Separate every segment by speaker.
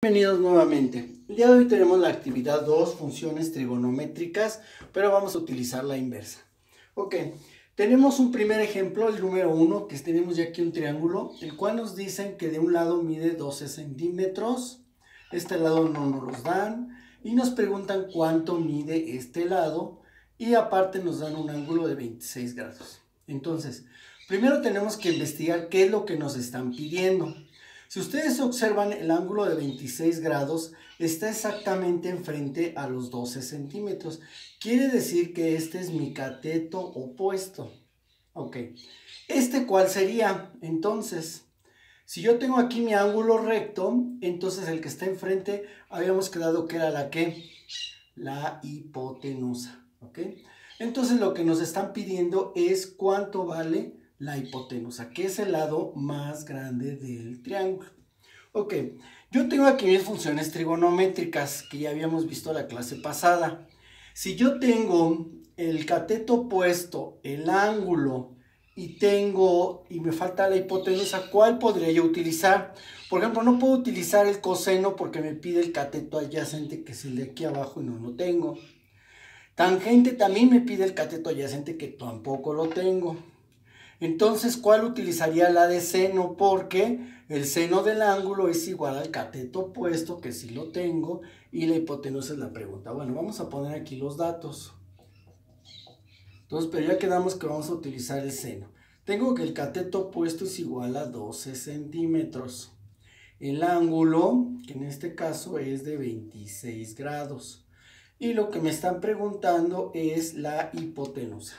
Speaker 1: Bienvenidos nuevamente. El día de hoy tenemos la actividad 2, funciones trigonométricas, pero vamos a utilizar la inversa. Ok, tenemos un primer ejemplo, el número 1, que tenemos ya aquí un triángulo, el cual nos dicen que de un lado mide 12 centímetros, este lado no nos los dan, y nos preguntan cuánto mide este lado, y aparte nos dan un ángulo de 26 grados. Entonces, primero tenemos que investigar qué es lo que nos están pidiendo. Si ustedes observan, el ángulo de 26 grados está exactamente enfrente a los 12 centímetros. Quiere decir que este es mi cateto opuesto. Ok. ¿Cuál sería? Entonces, si yo tengo aquí mi ángulo recto, entonces el que está enfrente, habíamos quedado que era la ¿qué? La hipotenusa. Ok. Entonces lo que nos están pidiendo es cuánto vale la hipotenusa, que es el lado más grande del triángulo. Ok, yo tengo aquí mis funciones trigonométricas que ya habíamos visto la clase pasada. Si yo tengo el cateto opuesto, el ángulo y me falta la hipotenusa, ¿cuál podría yo utilizar? Por ejemplo, no puedo utilizar el coseno porque me pide el cateto adyacente, que es el de aquí abajo, y no lo tengo. Tangente también me pide el cateto adyacente, que tampoco lo tengo. Entonces, ¿cuál utilizaría la de seno? Porque el seno del ángulo es igual al cateto opuesto, que sí lo tengo, y la hipotenusa es la pregunta. Bueno, vamos a poner aquí los datos. Entonces, pero ya quedamos que vamos a utilizar el seno. Tengo que el cateto opuesto es igual a 12 centímetros. El ángulo, que en este caso es de 26 grados. Y lo que me están preguntando es la hipotenusa.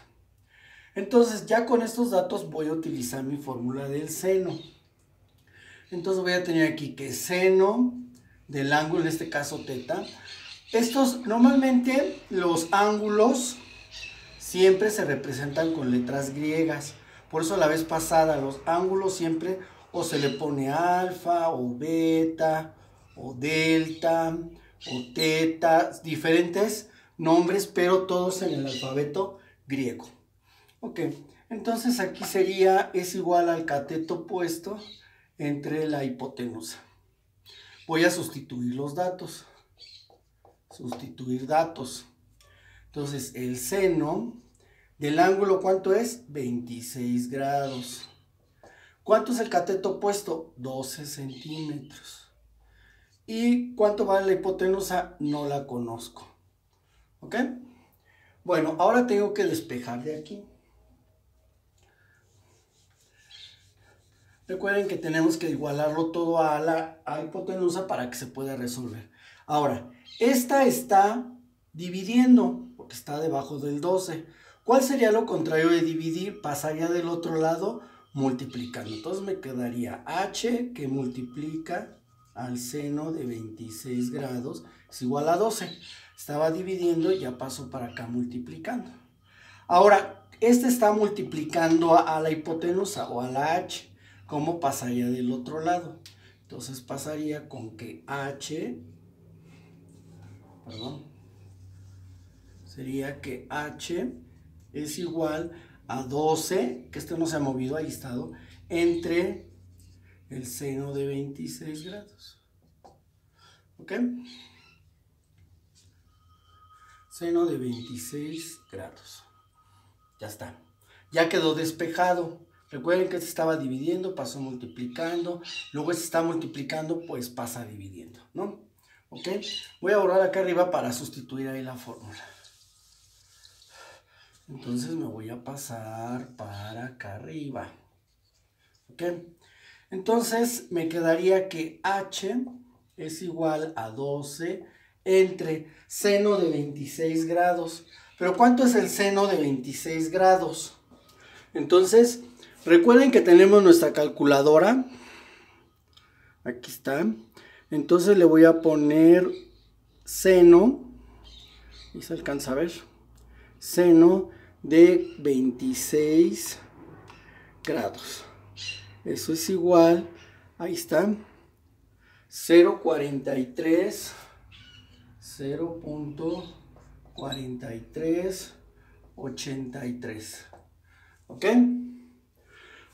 Speaker 1: Entonces, ya con estos datos voy a utilizar mi fórmula del seno. Entonces voy a tener aquí que seno del ángulo, en este caso teta. Normalmente los ángulos siempre se representan con letras griegas. Por eso la vez pasada los ángulos siempre o se le pone alfa o beta o delta o teta, diferentes nombres, pero todos en el alfabeto griego. Ok, entonces aquí es igual al cateto opuesto entre la hipotenusa. Voy a sustituir los datos. Sustituir datos. Entonces, el seno del ángulo, ¿cuánto es? 26 grados. ¿Cuánto es el cateto opuesto? 12 centímetros. ¿Y cuánto vale la hipotenusa? No la conozco. ¿Ok? Bueno, ahora tengo que despejar de aquí. Recuerden que tenemos que igualarlo todo a la hipotenusa para que se pueda resolver. Ahora, esta está dividiendo, porque está debajo del 12. ¿Cuál sería lo contrario de dividir? Pasaría del otro lado multiplicando. Entonces me quedaría h, que multiplica al seno de 26 grados, es igual a 12. Estaba dividiendo y ya pasó para acá multiplicando. Ahora, este está multiplicando a la hipotenusa o a la h. ¿Cómo pasaría del otro lado? Entonces pasaría con que sería que h es igual a 12, que esto no se ha movido, ahí estado, entre el seno de 26 grados. ¿Ok? Seno de 26 grados. Ya está. Ya quedó despejado. Recuerden que se estaba dividiendo, pasó multiplicando, luego se está multiplicando, pues pasa dividiendo, ¿no? ¿Ok? Voy a borrar acá arriba para sustituir ahí la fórmula. Entonces me voy a pasar para acá arriba. ¿Ok? Entonces me quedaría que h es igual a 12 entre seno de 26 grados. ¿Pero cuánto es el seno de 26 grados? Entonces, recuerden que tenemos nuestra calculadora. Aquí está. Entonces le voy a poner seno. ¿Y se alcanza a ver? Seno de 26 grados. Eso es igual. Ahí está. 0.43. 0.4383. ¿Ok?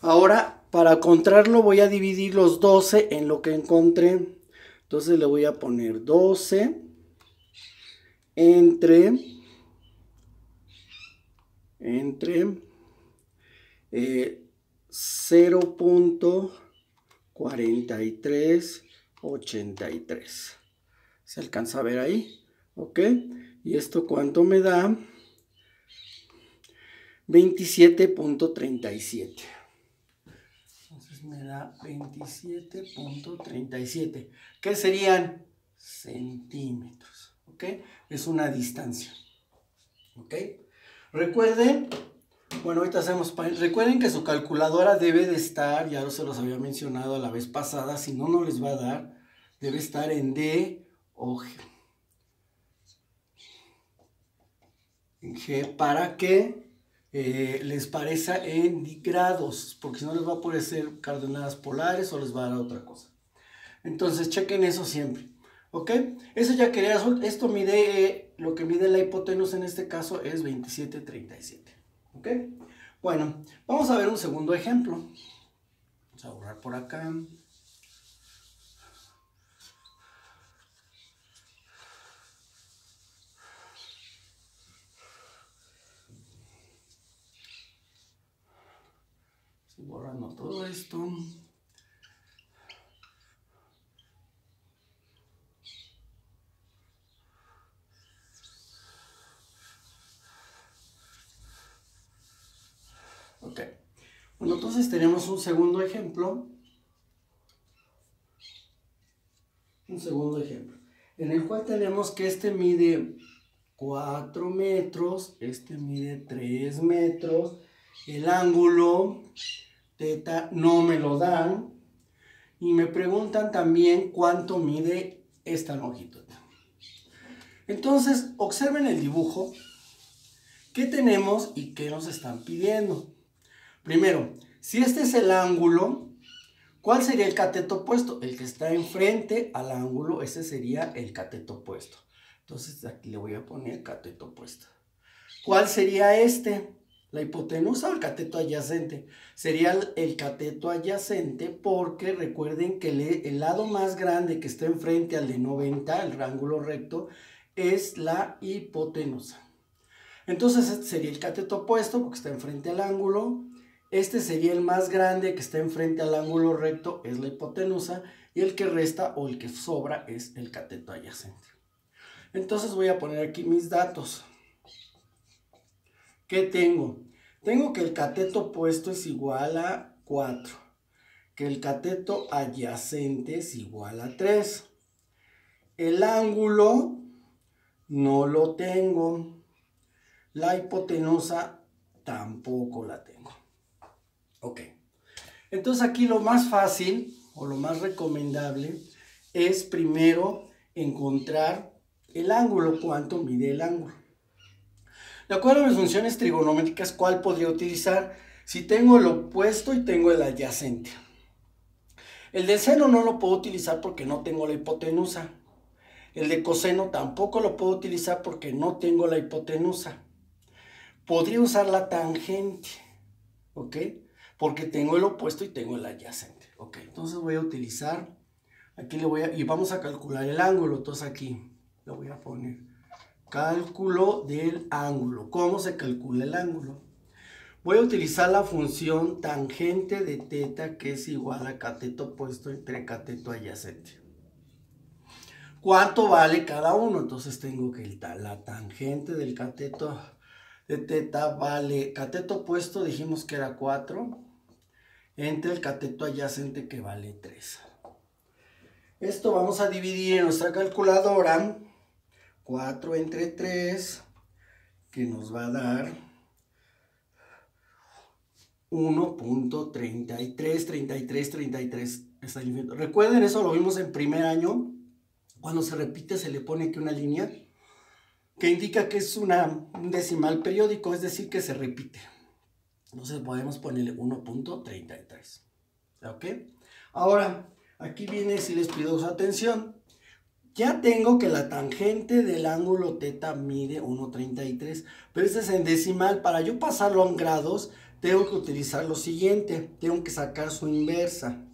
Speaker 1: Ahora, para encontrarlo voy a dividir los 12 en lo que encontré. Entonces Entonces le voy a poner 12 entre 0.4383. ¿Se alcanza a ver ahí? ¿Ok? ¿Y esto cuánto me da? 27.37. Entonces me da 27.37. ¿Qué serían? Centímetros. ¿Ok? Es una distancia. ¿Ok? Recuerden, bueno, ahorita hacemos, recuerden que su calculadora debe de estar, ya se los había mencionado la vez pasada, si no, no les va a dar, debe estar en D o G. En G para que les parezca en grados, porque si no les va a parecer coordenadas polares o les va a dar otra cosa. Entonces chequen eso siempre. ¿Ok? Eso ya quería, esto mide, lo que mide la hipotenusa en este caso es 27.37. ¿Ok? Bueno, vamos a ver un segundo ejemplo. Vamos a borrar por acá. Estoy borrando todo esto. Ok. Bueno, entonces tenemos un segundo ejemplo. En el cual tenemos que este mide 4 metros, este mide 3 metros, el ángulo teta no me lo dan, y me preguntan también cuánto mide esta longitud. Entonces, observen el dibujo, qué tenemos y qué nos están pidiendo. Primero, si este es el ángulo, ¿cuál sería el cateto opuesto? El que está enfrente al ángulo, ese sería el cateto opuesto. Entonces aquí le voy a poner cateto opuesto. ¿Cuál sería este? ¿La hipotenusa o el cateto adyacente? Sería el cateto adyacente porque recuerden que el lado más grande que está enfrente al de 90, el ángulo recto, es la hipotenusa. Entonces este sería el cateto opuesto porque está enfrente al ángulo. Este sería el más grande que está enfrente al ángulo recto, es la hipotenusa. Y el que resta o el que sobra es el cateto adyacente. Entonces voy a poner aquí mis datos. ¿Qué tengo? Tengo que el cateto opuesto es igual a 4. Que el cateto adyacente es igual a 3. El ángulo no lo tengo. La hipotenusa tampoco la tengo. Ok. Entonces aquí lo más fácil o lo más recomendable es primero encontrar el ángulo, cuánto mide el ángulo. De acuerdo a mis funciones trigonométricas, ¿cuál podría utilizar? Si tengo el opuesto y tengo el adyacente. El de seno no lo puedo utilizar porque no tengo la hipotenusa. El de coseno tampoco lo puedo utilizar porque no tengo la hipotenusa. Podría usar la tangente, ¿ok? Porque tengo el opuesto y tengo el adyacente, ¿ok? Entonces voy a utilizar, aquí y vamos a calcular el ángulo. Entonces aquí le voy a poner cálculo del ángulo. ¿Cómo se calcula el ángulo? Voy a utilizar la función tangente de teta, que es igual a cateto opuesto entre cateto adyacente. ¿Cuánto vale cada uno? Entonces tengo que la tangente del cateto de teta vale, cateto opuesto dijimos que era 4, entre el cateto adyacente que vale 3. Esto vamos a dividir en nuestra calculadora. 4 entre 3, que nos va a dar 1.3333. Recuerden, eso lo vimos en primer año. Cuando se repite se le pone aquí una línea que indica que es un decimal periódico, es decir, que se repite. Entonces podemos ponerle 1.33. ¿Ok? Ahora, aquí viene, si les pido su atención, ya tengo que la tangente del ángulo teta mide 1.33, pero este es en decimal. Para yo pasarlo en grados, tengo que utilizar lo siguiente, tengo que sacar su inversa.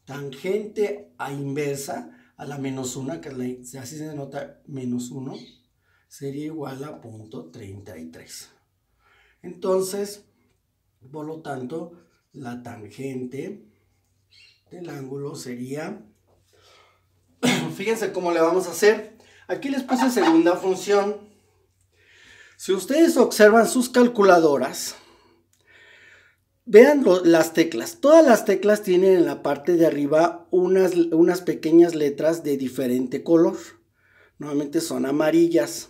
Speaker 1: tangente a inversa a la menos 1, que así se denota menos 1, sería igual a 0.33. Entonces, por lo tanto, la tangente del ángulo sería, fíjense cómo le vamos a hacer. Aquí les puse segunda función. Si ustedes observan sus calculadoras, vean las teclas. Todas las teclas tienen en la parte de arriba unas pequeñas letras de diferente color. Normalmente son amarillas.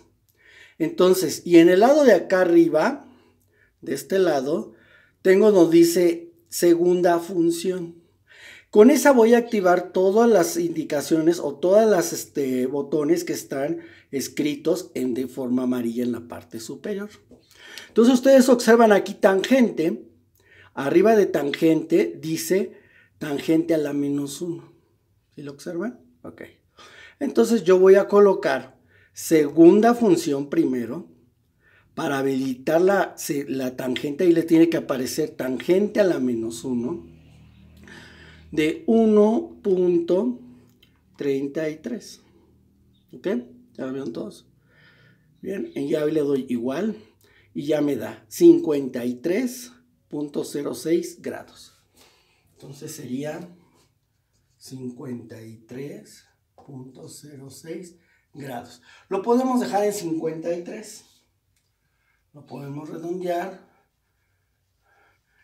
Speaker 1: Entonces, y en el lado de acá arriba, de este lado, tengo donde dice segunda función. Con esa voy a activar todas las indicaciones o todas las botones que están escritos de forma amarilla en la parte superior. Entonces ustedes observan aquí tangente. Arriba de tangente dice tangente a la menos 1. ¿Sí lo observan? Ok. Entonces yo voy a colocar segunda función primero. Para habilitar la tangente, ahí le tiene que aparecer tangente a la menos 1 de 1.33. ¿Ok? ¿Ya lo vieron todos? Bien, y ya le doy igual y ya me da 53.06 grados. Entonces sería 53.06 grados. Lo podemos dejar en 53. Lo podemos redondear.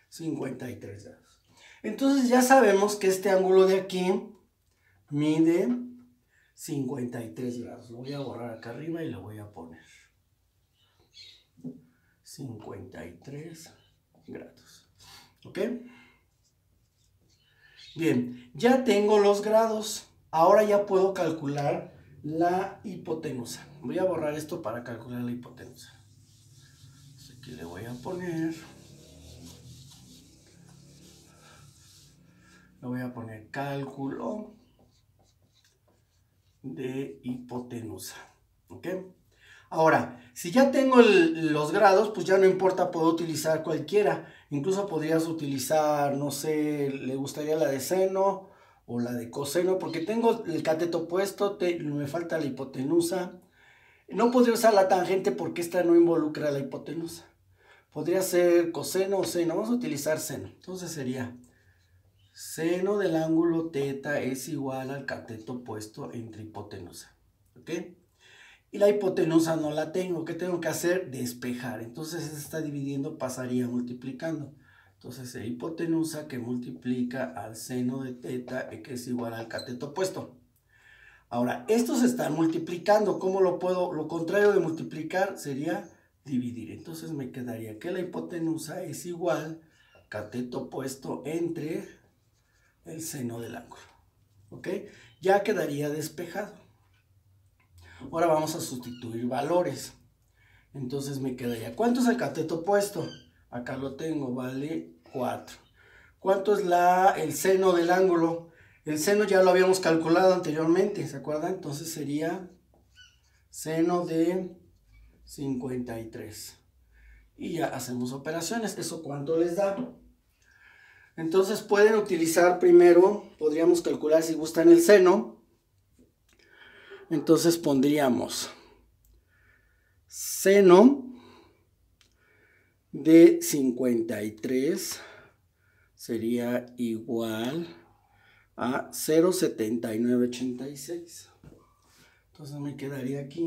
Speaker 1: 53 grados. Entonces ya sabemos que este ángulo de aquí mide 53 grados. Lo voy a borrar acá arriba y lo voy a poner 53 grados. ¿Ok? Bien, ya tengo los grados. Ahora ya puedo calcular la hipotenusa. Voy a borrar esto para calcular la hipotenusa. Entonces aquí le voy a poner... Le voy a poner cálculo de hipotenusa. ¿Ok? Ahora, si ya tengo los grados, pues ya no importa, puedo utilizar cualquiera. Incluso podrías utilizar, no sé, le gustaría la de seno o la de coseno, porque tengo el cateto puesto, me falta la hipotenusa. No podría usar la tangente porque esta no involucra la hipotenusa. Podría ser coseno o seno. Vamos a utilizar seno. Entonces sería... Seno del ángulo θ es igual al cateto puesto entre hipotenusa. ¿Ok? Y la hipotenusa no la tengo. ¿Qué tengo que hacer? Despejar. Entonces se está dividiendo, pasaría multiplicando. Entonces la hipotenusa que multiplica al seno de θ que es igual al cateto puesto. Ahora, estos se están multiplicando. ¿Cómo lo puedo? Lo contrario de multiplicar sería dividir. Entonces me quedaría que la hipotenusa es igual cateto puesto entre el seno del ángulo. ¿Ok? Ya quedaría despejado. Ahora vamos a sustituir valores. Entonces me quedaría, ¿cuánto es el cateto puesto? Acá lo tengo, vale 4. ¿Cuánto es el seno del ángulo? El seno ya lo habíamos calculado anteriormente, ¿se acuerdan? Entonces sería seno de 53. Y ya hacemos operaciones. ¿Eso cuánto les da? Entonces pueden utilizar primero, podríamos calcular si gustan el seno. Entonces pondríamos seno de 53 sería igual a 0.7986. Entonces me quedaría aquí,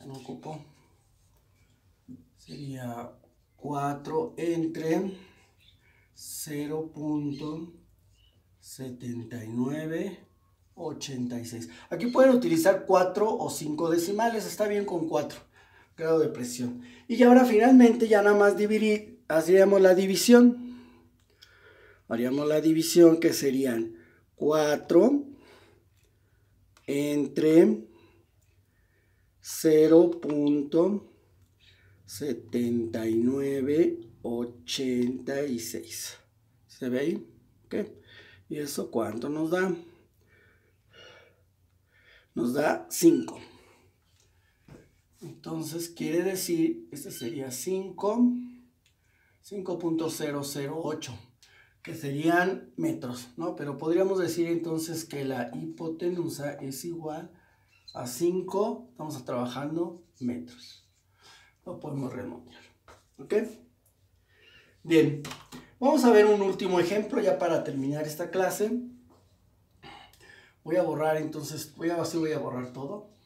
Speaker 1: no ocupo, sería 4 entre 0.7986. Aquí pueden utilizar 4 o 5 decimales, está bien con 4 grado de presión. Y ahora finalmente ya nada más haríamos la división. Haríamos la división que serían 4 entre 0.7986. ¿Se ve ahí? ¿Okay? ¿Y eso cuánto nos da? Nos da 5. Entonces quiere decir, este sería 5.008, que serían metros, ¿no? Pero podríamos decir entonces que la hipotenusa es igual a 5, estamos trabajando metros. Lo podemos redondear, ¿ok? Bien, vamos a ver un último ejemplo ya para terminar esta clase. Voy a borrar entonces, voy a borrar todo.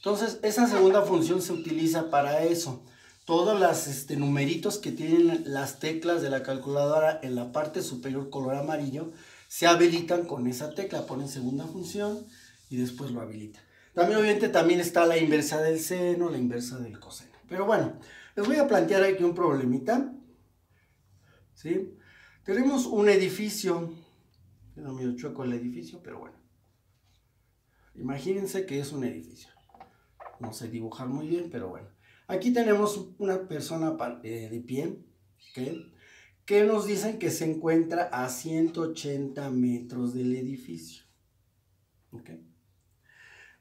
Speaker 1: Entonces, esa segunda función se utiliza para eso. Todos los numeritos que tienen las teclas de la calculadora en la parte superior color amarillo se habilitan con esa tecla. Ponen segunda función y después lo habilitan. También obviamente también está la inversa del seno, la inversa del coseno. Pero bueno, les voy a plantear aquí un problemita. ¿Sí? Tenemos un edificio. Queda medio chueco el edificio, pero bueno. Imagínense que es un edificio. No sé dibujar muy bien, pero bueno. Aquí tenemos una persona de pie, ¿okay? Que nos dicen que se encuentra a 180 metros del edificio. ¿Okay?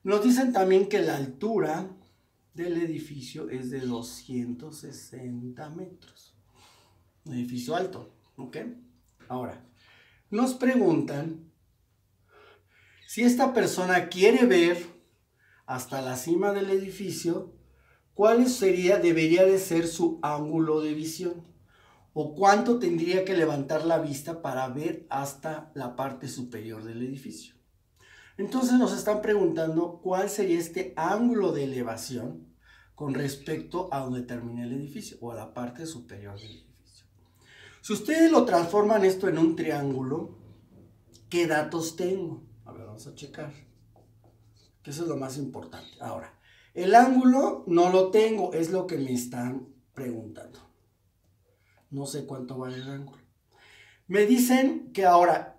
Speaker 1: Nos dicen también que la altura del edificio es de 260 metros. Un edificio alto, ¿ok? Ahora, nos preguntan si esta persona quiere ver hasta la cima del edificio, ¿cuál debería de ser su ángulo de visión? ¿O cuánto tendría que levantar la vista para ver hasta la parte superior del edificio? Entonces nos están preguntando cuál sería este ángulo de elevación con respecto a donde termina el edificio o a la parte superior del edificio. Si ustedes lo transforman esto en un triángulo, ¿qué datos tengo? A ver, vamos a checar. Que eso es lo más importante. Ahora, el ángulo no lo tengo, es lo que me están preguntando. No sé cuánto vale el ángulo. Me dicen que ahora,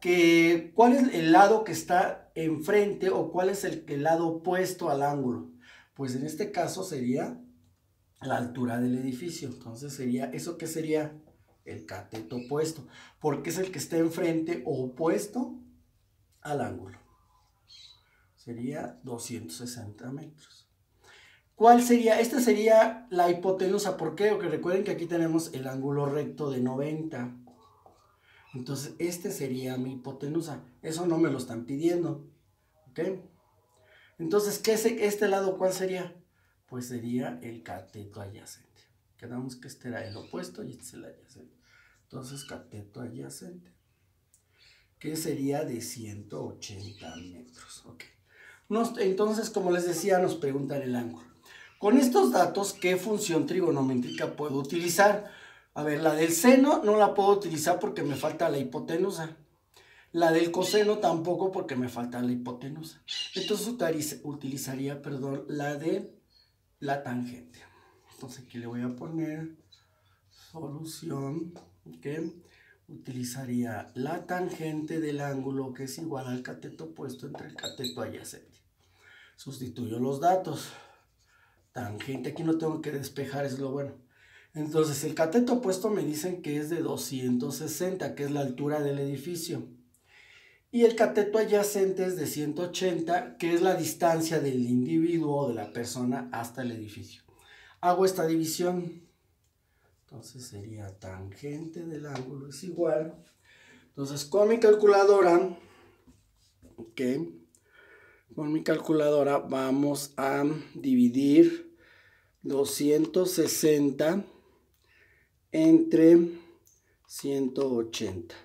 Speaker 1: ¿cuál es el lado que está enfrente o cuál es el lado opuesto al ángulo? Pues en este caso sería la altura del edificio. Entonces sería, ¿eso qué sería? El cateto opuesto, porque es el que está enfrente o opuesto al ángulo. Sería 260 metros. ¿Cuál sería? Esta sería la hipotenusa. ¿Por qué? Porque recuerden que aquí tenemos el ángulo recto de 90. Entonces, este sería mi hipotenusa. Eso no me lo están pidiendo. ¿Ok? Entonces, este lado cuál sería? Pues sería el cateto adyacente. Quedamos que este era el opuesto y este es el adyacente. Entonces, cateto adyacente, que sería de 180 metros. ¿Ok? Entonces, como les decía, nos preguntan el ángulo. Con estos datos, ¿qué función trigonométrica puedo utilizar? A ver, la del seno no la puedo utilizar porque me falta la hipotenusa. La del coseno tampoco porque me falta la hipotenusa. Entonces utilizaría, la de la tangente. Entonces aquí le voy a poner solución, ¿ok? Utilizaría la tangente del ángulo que es igual al cateto opuesto entre el cateto adyacente. Sustituyo los datos. Tangente, aquí no tengo que despejar, es lo bueno. Entonces el cateto opuesto me dicen que es de 260, que es la altura del edificio. Y el cateto adyacente es de 180, que es la distancia del individuo o de la persona hasta el edificio. Hago esta división. Entonces sería tangente del ángulo es igual. Entonces con mi calculadora, ok, con mi calculadora vamos a dividir 260 entre 180.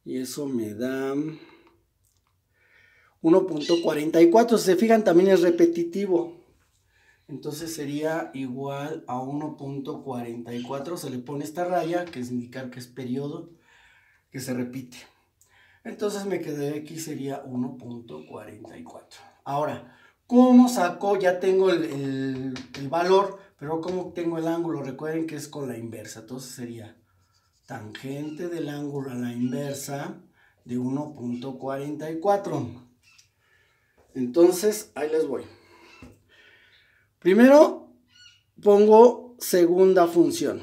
Speaker 1: Y eso me da 1.44. Si se fijan, también es repetitivo. Entonces sería igual a 1.44. Se le pone esta raya, que es indicar que es periodo, que se repite. Entonces me quedé aquí, sería 1.44. Ahora, ¿cómo saco? Ya tengo el valor, pero ¿cómo tengo el ángulo? Recuerden que es con la inversa. Entonces sería tangente del ángulo a la inversa de 1.44. Entonces, ahí les voy. Primero pongo segunda función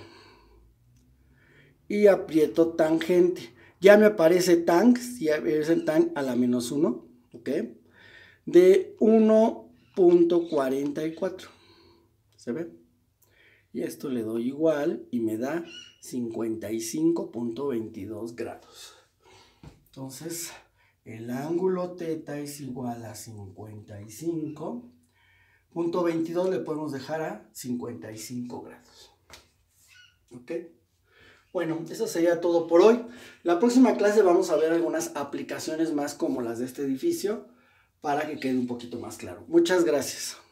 Speaker 1: y aprieto tangente. Ya me aparece tan, si aparece tan a la menos 1, ¿ok? De 1.44. ¿Se ve? Y esto le doy igual y me da 55.22 grados. Entonces, el ángulo θ es igual a 55.22, le podemos dejar a 55 grados. ¿Ok? Bueno, eso sería todo por hoy. La próxima clase vamos a ver algunas aplicaciones más como las de este edificio para que quede un poquito más claro. Muchas gracias.